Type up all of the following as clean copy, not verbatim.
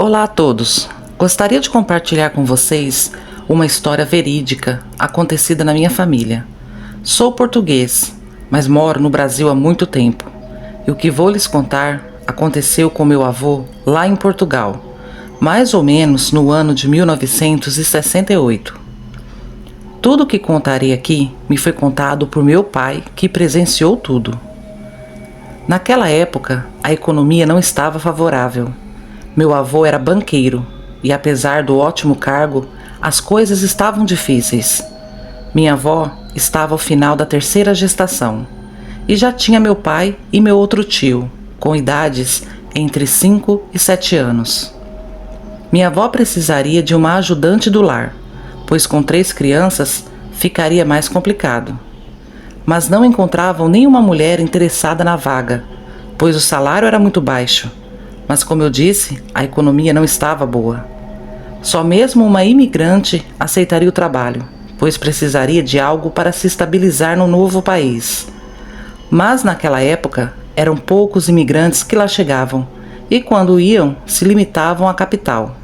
Olá a todos! Gostaria de compartilhar com vocês uma história verídica acontecida na minha família. Sou português, mas moro no Brasil há muito tempo. E o que vou lhes contar aconteceu com meu avô lá em Portugal, mais ou menos no ano de 1968. Tudo o que contarei aqui me foi contado por meu pai, que presenciou tudo. Naquela época, a economia não estava favorável. Meu avô era banqueiro e, apesar do ótimo cargo, as coisas estavam difíceis. Minha avó estava ao final da terceira gestação e já tinha meu pai e meu outro tio, com idades entre 5 e 7 anos. Minha avó precisaria de uma ajudante do lar, pois com 3 crianças ficaria mais complicado. Mas não encontravam nenhuma mulher interessada na vaga, pois o salário era muito baixo. Mas, como eu disse, a economia não estava boa. Só mesmo uma imigrante aceitaria o trabalho, pois precisaria de algo para se estabilizar no novo país. Mas naquela época eram poucos imigrantes que lá chegavam, e quando iam, se limitavam à capital.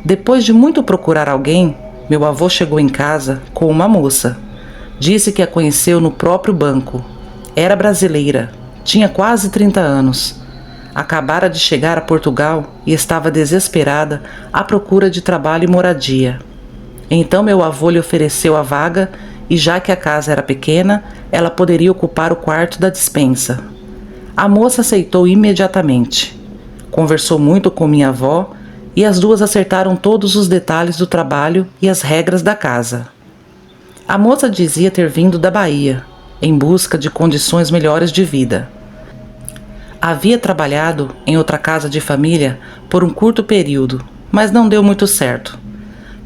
Depois de muito procurar alguém, meu avô chegou em casa com uma moça. Disse que a conheceu no próprio banco. Era brasileira, tinha quase 30 anos. Acabara de chegar a Portugal e estava desesperada à procura de trabalho e moradia. Então meu avô lhe ofereceu a vaga e, já que a casa era pequena, ela poderia ocupar o quarto da despensa. A moça aceitou imediatamente. Conversou muito com minha avó e as duas acertaram todos os detalhes do trabalho e as regras da casa. A moça dizia ter vindo da Bahia, em busca de condições melhores de vida. Havia trabalhado em outra casa de família por um curto período, mas não deu muito certo,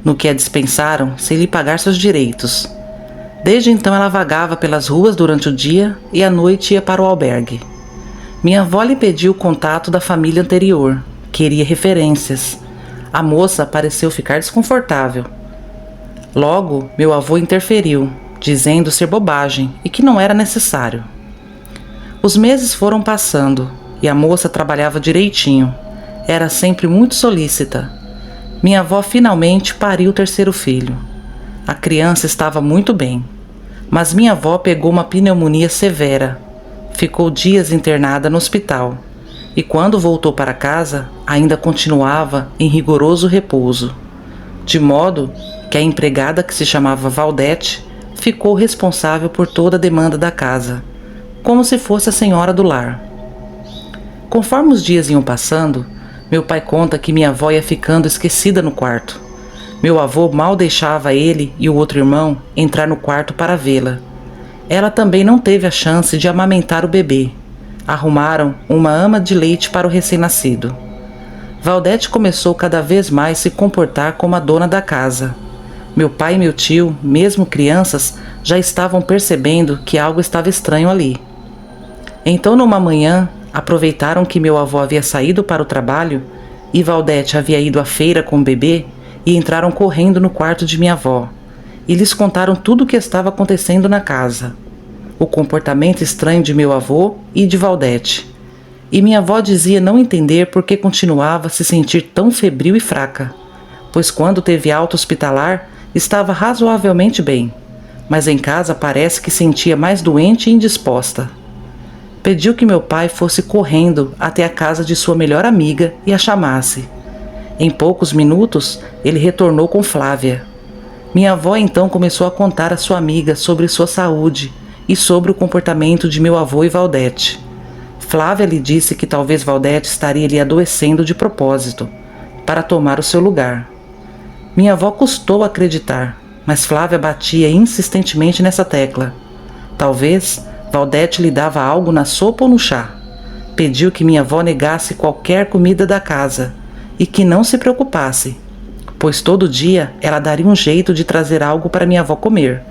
no que a dispensaram sem lhe pagar seus direitos. Desde então ela vagava pelas ruas durante o dia e à noite ia para o albergue. Minha avó lhe pediu o contato da família anterior, queria referências. A moça pareceu ficar desconfortável. Logo, meu avô interferiu, dizendo ser bobagem e que não era necessário. Os meses foram passando e a moça trabalhava direitinho. Era sempre muito solícita. Minha avó finalmente pariu o 3º filho. A criança estava muito bem, mas minha avó pegou uma pneumonia severa. Ficou dias internada no hospital e, quando voltou para casa, ainda continuava em rigoroso repouso, de modo que a empregada, que se chamava Valdete, ficou responsável por toda a demanda da casa, como se fosse a senhora do lar. Conforme os dias iam passando, meu pai conta que minha avó ia ficando esquecida no quarto. Meu avô mal deixava ele e o outro irmão entrar no quarto para vê-la. Ela também não teve a chance de amamentar o bebê. Arrumaram uma ama de leite para o recém-nascido. Valdete começou cada vez mais a se comportar como a dona da casa. Meu pai e meu tio, mesmo crianças, já estavam percebendo que algo estava estranho ali. Então, numa manhã, aproveitaram que meu avô havia saído para o trabalho e Valdete havia ido à feira com o bebê e entraram correndo no quarto de minha avó e lhes contaram tudo o que estava acontecendo na casa. O comportamento estranho de meu avô e de Valdete. E minha avó dizia não entender por que continuava a se sentir tão febril e fraca, pois quando teve alta hospitalar estava razoavelmente bem, mas em casa parece que sentia mais doente e indisposta. Pediu que meu pai fosse correndo até a casa de sua melhor amiga e a chamasse. Em poucos minutos, ele retornou com Flávia. Minha avó então começou a contar à sua amiga sobre sua saúde e sobre o comportamento de meu avô e Valdete. Flávia lhe disse que talvez Valdete estaria lhe adoecendo de propósito, para tomar o seu lugar. Minha avó custou acreditar, mas Flávia batia insistentemente nessa tecla. Talvez Valdete lhe dava algo na sopa ou no chá. Pediu que minha avó negasse qualquer comida da casa e que não se preocupasse, pois todo dia ela daria um jeito de trazer algo para minha avó comer.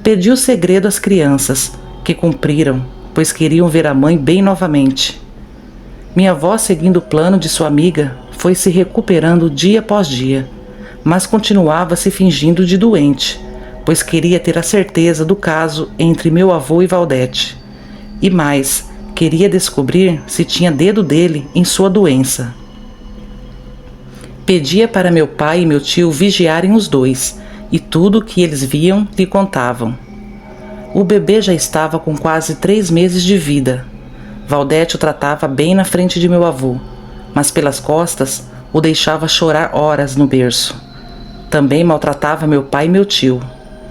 Pediu segredo às crianças, que cumpriram, pois queriam ver a mãe bem novamente. Minha avó, seguindo o plano de sua amiga, foi se recuperando dia após dia, mas continuava se fingindo de doente, pois queria ter a certeza do caso entre meu avô e Valdete. E mais, queria descobrir se tinha dedo dele em sua doença. Pedia para meu pai e meu tio vigiarem os dois, e tudo o que eles viam lhe contavam. O bebê já estava com quase 3 meses de vida. Valdete o tratava bem na frente de meu avô, mas pelas costas o deixava chorar horas no berço. Também maltratava meu pai e meu tio.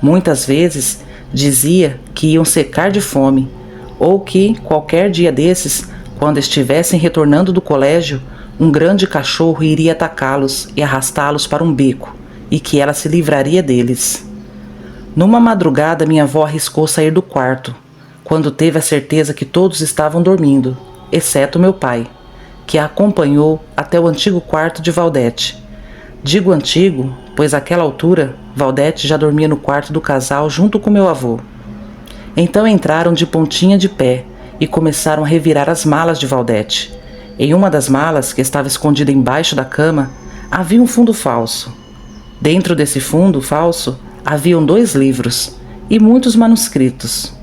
Muitas vezes dizia que iam secar de fome, ou que, qualquer dia desses, quando estivessem retornando do colégio, um grande cachorro iria atacá-los e arrastá-los para um beco, e que ela se livraria deles. Numa madrugada, minha avó arriscou sair do quarto, quando teve a certeza que todos estavam dormindo, exceto meu pai, que a acompanhou até o antigo quarto de Valdete. Digo antigo, pois àquela altura, Valdete já dormia no quarto do casal junto com meu avô. Então entraram de pontinha de pé e começaram a revirar as malas de Valdete. Em uma das malas, que estava escondida embaixo da cama, havia um fundo falso. Dentro desse fundo falso, haviam 2 livros e muitos manuscritos.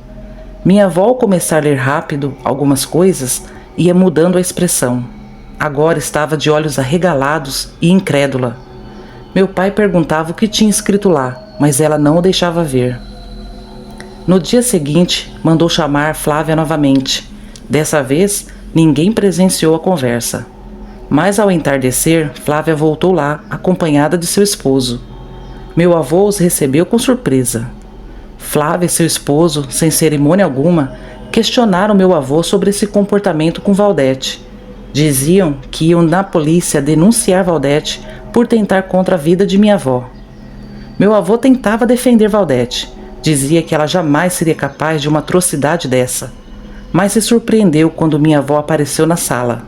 Minha avó, ao começar a ler rápido algumas coisas, ia mudando a expressão. Agora estava de olhos arregalados e incrédula. Meu pai perguntava o que tinha escrito lá, mas ela não o deixava ver. No dia seguinte, mandou chamar Flávia novamente. Dessa vez, ninguém presenciou a conversa. Mas ao entardecer, Flávia voltou lá, acompanhada de seu esposo. Meu avô os recebeu com surpresa. Flávia e seu esposo, sem cerimônia alguma, questionaram meu avô sobre esse comportamento com Valdete. Diziam que iam na polícia denunciar Valdete por tentar contra a vida de minha avó. Meu avô tentava defender Valdete. Dizia que ela jamais seria capaz de uma atrocidade dessa. Mas se surpreendeu quando minha avó apareceu na sala.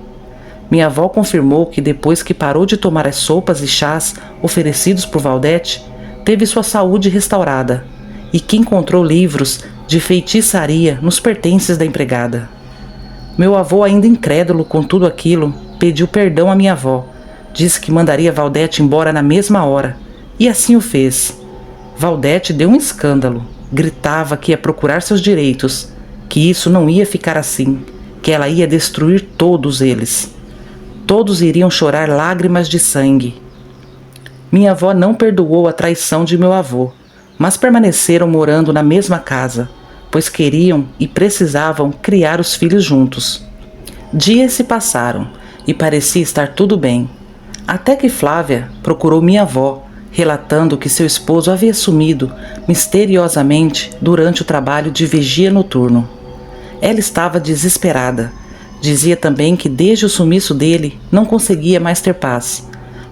Minha avó confirmou que depois que parou de tomar as sopas e chás oferecidos por Valdete, teve sua saúde restaurada e que encontrou livros de feitiçaria nos pertences da empregada. Meu avô, ainda incrédulo com tudo aquilo, pediu perdão à minha avó. Disse que mandaria Valdete embora na mesma hora, e assim o fez. Valdete deu um escândalo, gritava que ia procurar seus direitos, que isso não ia ficar assim, que ela ia destruir todos eles. Todos iriam chorar lágrimas de sangue. Minha avó não perdoou a traição de meu avô, mas permaneceram morando na mesma casa, pois queriam e precisavam criar os filhos juntos. Dias se passaram e parecia estar tudo bem, até que Flávia procurou minha avó, relatando que seu esposo havia sumido misteriosamente durante o trabalho de vigia noturno. Ela estava desesperada. Dizia também que desde o sumiço dele não conseguia mais ter paz.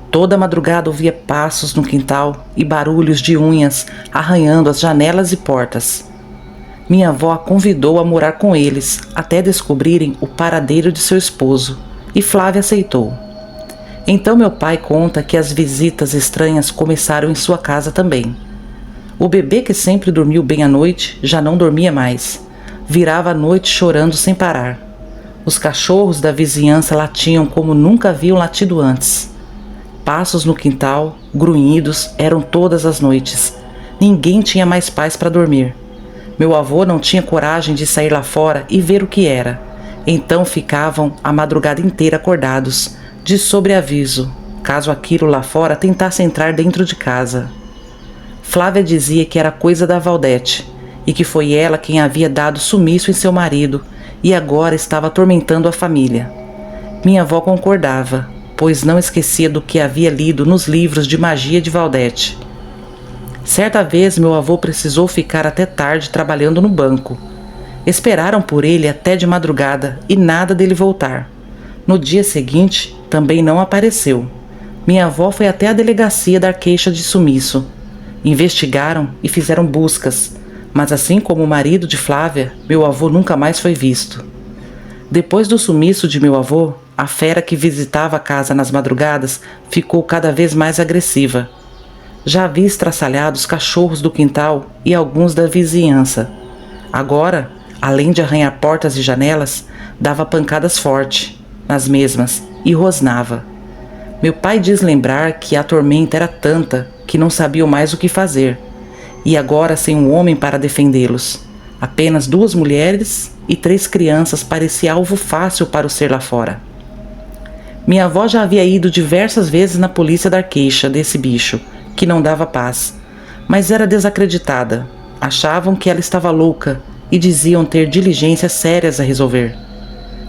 Toda madrugada ouvia passos no quintal e barulhos de unhas arranhando as janelas e portas. Minha avó a convidou a morar com eles até descobrirem o paradeiro de seu esposo, e Flávia aceitou. Então meu pai conta que as visitas estranhas começaram em sua casa também. O bebê, que sempre dormiu bem à noite, já não dormia mais. Virava a noite chorando sem parar. Os cachorros da vizinhança latiam como nunca haviam latido antes. Passos no quintal, grunhidos, eram todas as noites. Ninguém tinha mais paz para dormir. Meu avô não tinha coragem de sair lá fora e ver o que era. Então ficavam a madrugada inteira acordados, de sobreaviso, caso aquilo lá fora tentasse entrar dentro de casa. Flávia dizia que era coisa da Valdete, e que foi ela quem havia dado sumiço em seu marido e agora estava atormentando a família. Minha avó concordava, pois não esquecia do que havia lido nos livros de magia de Valdete. Certa vez meu avô precisou ficar até tarde trabalhando no banco. Esperaram por ele até de madrugada e nada dele voltar. No dia seguinte, também não apareceu. Minha avó foi até a delegacia dar queixa de sumiço. Investigaram e fizeram buscas, mas assim como o marido de Flávia, meu avô nunca mais foi visto. Depois do sumiço de meu avô, a fera que visitava a casa nas madrugadas ficou cada vez mais agressiva. Já havia estraçalhado os cachorros do quintal e alguns da vizinhança. Agora, além de arranhar portas e janelas, dava pancadas fortes nas mesmas e rosnava. Meu pai diz lembrar que a tormenta era tanta que não sabiam mais o que fazer, e agora sem um homem para defendê-los. Apenas 2 mulheres e 3 crianças parecia alvo fácil para o ser lá fora. Minha avó já havia ido diversas vezes na polícia dar queixa desse bicho, que não dava paz, mas era desacreditada. Achavam que ela estava louca e diziam ter diligências sérias a resolver.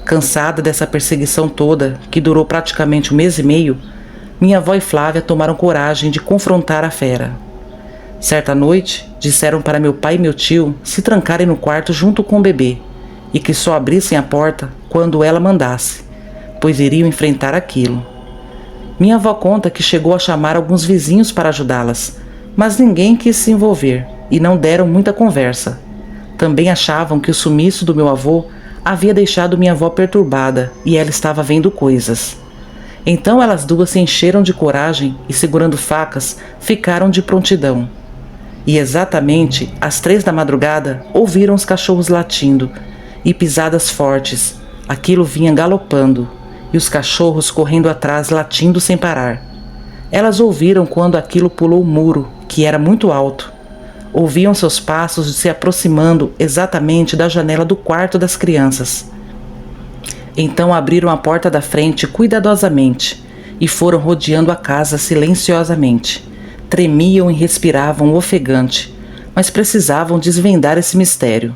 Cansada dessa perseguição toda, que durou praticamente 1 mês e meio, minha avó e Flávia tomaram coragem de confrontar a fera. Certa noite, disseram para meu pai e meu tio se trancarem no quarto junto com o bebê e que só abrissem a porta quando ela mandasse, pois iriam enfrentar aquilo. Minha avó conta que chegou a chamar alguns vizinhos para ajudá-las, mas ninguém quis se envolver e não deram muita conversa. Também achavam que o sumiço do meu avô havia deixado minha avó perturbada e ela estava vendo coisas. Então elas duas se encheram de coragem e, segurando facas, ficaram de prontidão. E exatamente às 3 da madrugada ouviram os cachorros latindo e pisadas fortes. Aquilo vinha galopando e os cachorros correndo atrás latindo sem parar. Elas ouviram quando aquilo pulou o muro, que era muito alto. Ouviam seus passos se aproximando exatamente da janela do quarto das crianças. Então abriram a porta da frente cuidadosamente e foram rodeando a casa silenciosamente. Tremiam e respiravam ofegante, mas precisavam desvendar esse mistério.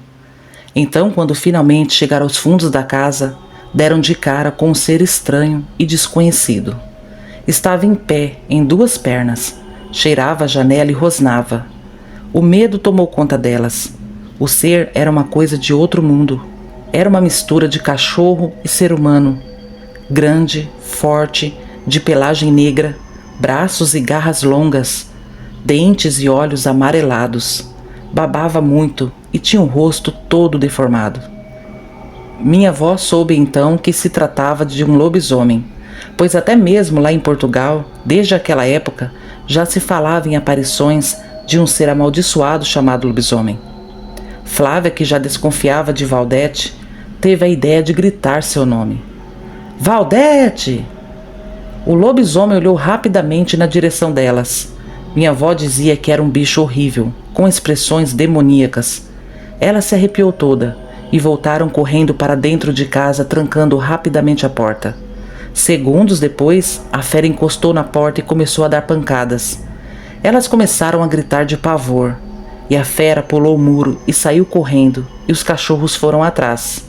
Então, quando finalmente chegaram aos fundos da casa, deram de cara com um ser estranho e desconhecido. Estava em pé, em 2 pernas, cheirava a janela e rosnava. O medo tomou conta delas. O ser era uma coisa de outro mundo. Era uma mistura de cachorro e ser humano. Grande, forte, de pelagem negra, braços e garras longas, dentes e olhos amarelados. Babava muito e tinha um rosto todo deformado. Minha avó soube então que se tratava de um lobisomem, pois até mesmo lá em Portugal, desde aquela época, já se falava em aparições de um ser amaldiçoado chamado lobisomem. Flávia, que já desconfiava de Valdete, teve a ideia de gritar seu nome. Valdete! O lobisomem olhou rapidamente na direção delas. Minha avó dizia que era um bicho horrível, com expressões demoníacas. Ela se arrepiou toda e voltaram correndo para dentro de casa, trancando rapidamente a porta. Segundos depois, a fera encostou na porta e começou a dar pancadas. Elas começaram a gritar de pavor, e a fera pulou o muro e saiu correndo, e os cachorros foram atrás.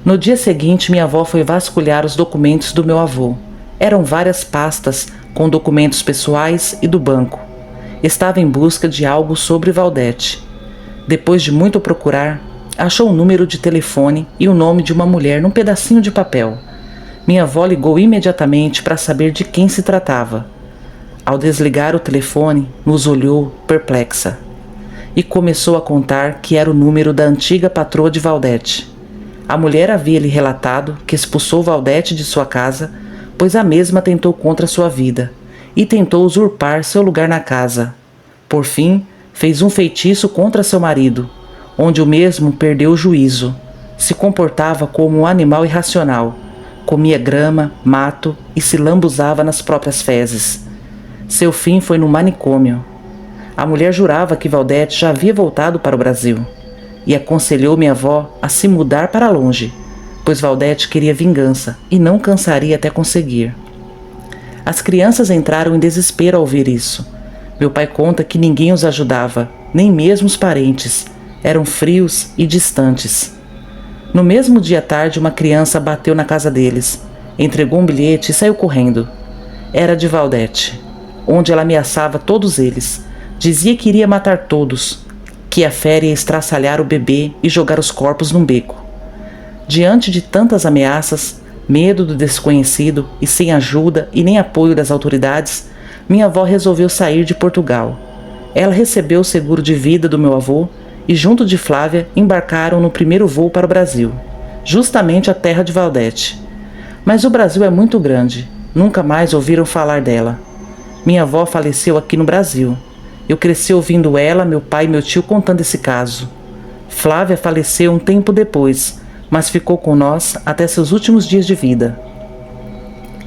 No dia seguinte, minha avó foi vasculhar os documentos do meu avô. Eram várias pastas com documentos pessoais e do banco. Estava em busca de algo sobre Valdete. Depois de muito procurar, achou o número de telefone e o nome de uma mulher num pedacinho de papel. Minha avó ligou imediatamente para saber de quem se tratava. Ao desligar o telefone, nos olhou perplexa e começou a contar que era o número da antiga patroa de Valdete. A mulher havia lhe relatado que expulsou Valdete de sua casa, pois a mesma tentou contra sua vida e tentou usurpar seu lugar na casa. Por fim, fez um feitiço contra seu marido, onde o mesmo perdeu o juízo. Se comportava como um animal irracional, comia grama, mato e se lambuzava nas próprias fezes. Seu fim foi no manicômio. A mulher jurava que Valdete já havia voltado para o Brasil e aconselhou minha avó a se mudar para longe, pois Valdete queria vingança e não cansaria até conseguir. As crianças entraram em desespero ao ouvir isso. Meu pai conta que ninguém os ajudava, nem mesmo os parentes. Eram frios e distantes. No mesmo dia à tarde, uma criança bateu na casa deles, entregou um bilhete e saiu correndo. Era de Valdete, onde ela ameaçava todos eles. Dizia que iria matar todos, que a fera ia estraçalhar o bebê e jogar os corpos num beco. Diante de tantas ameaças, medo do desconhecido e sem ajuda e nem apoio das autoridades, minha avó resolveu sair de Portugal. Ela recebeu o seguro de vida do meu avô e, junto de Flávia, embarcaram no primeiro voo para o Brasil, justamente a terra de Valdete. Mas o Brasil é muito grande, nunca mais ouviram falar dela. Minha avó faleceu aqui no Brasil. Eu cresci ouvindo ela, meu pai e meu tio contando esse caso. Flávia faleceu um tempo depois, mas ficou com nós até seus últimos dias de vida.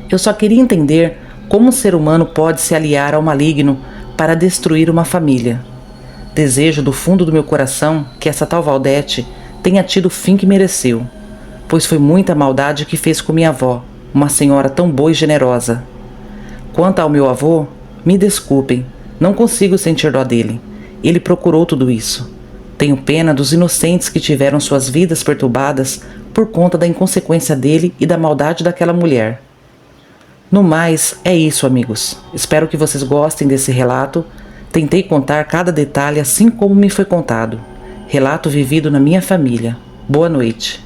Eu só queria entender como um ser humano pode se aliar ao maligno para destruir uma família. Desejo do fundo do meu coração que essa tal Valdete tenha tido o fim que mereceu, pois foi muita maldade que fez com minha avó, uma senhora tão boa e generosa. Quanto ao meu avô, me desculpem, não consigo sentir dó dele. Ele procurou tudo isso. Tenho pena dos inocentes que tiveram suas vidas perturbadas por conta da inconsequência dele e da maldade daquela mulher. No mais, é isso, amigos. Espero que vocês gostem desse relato. Tentei contar cada detalhe assim como me foi contado. Relato vivido na minha família. Boa noite.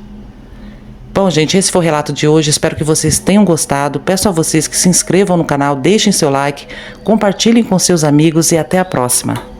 Bom, gente, esse foi o relato de hoje. Espero que vocês tenham gostado. Peço a vocês que se inscrevam no canal, deixem seu like, compartilhem com seus amigos e até a próxima.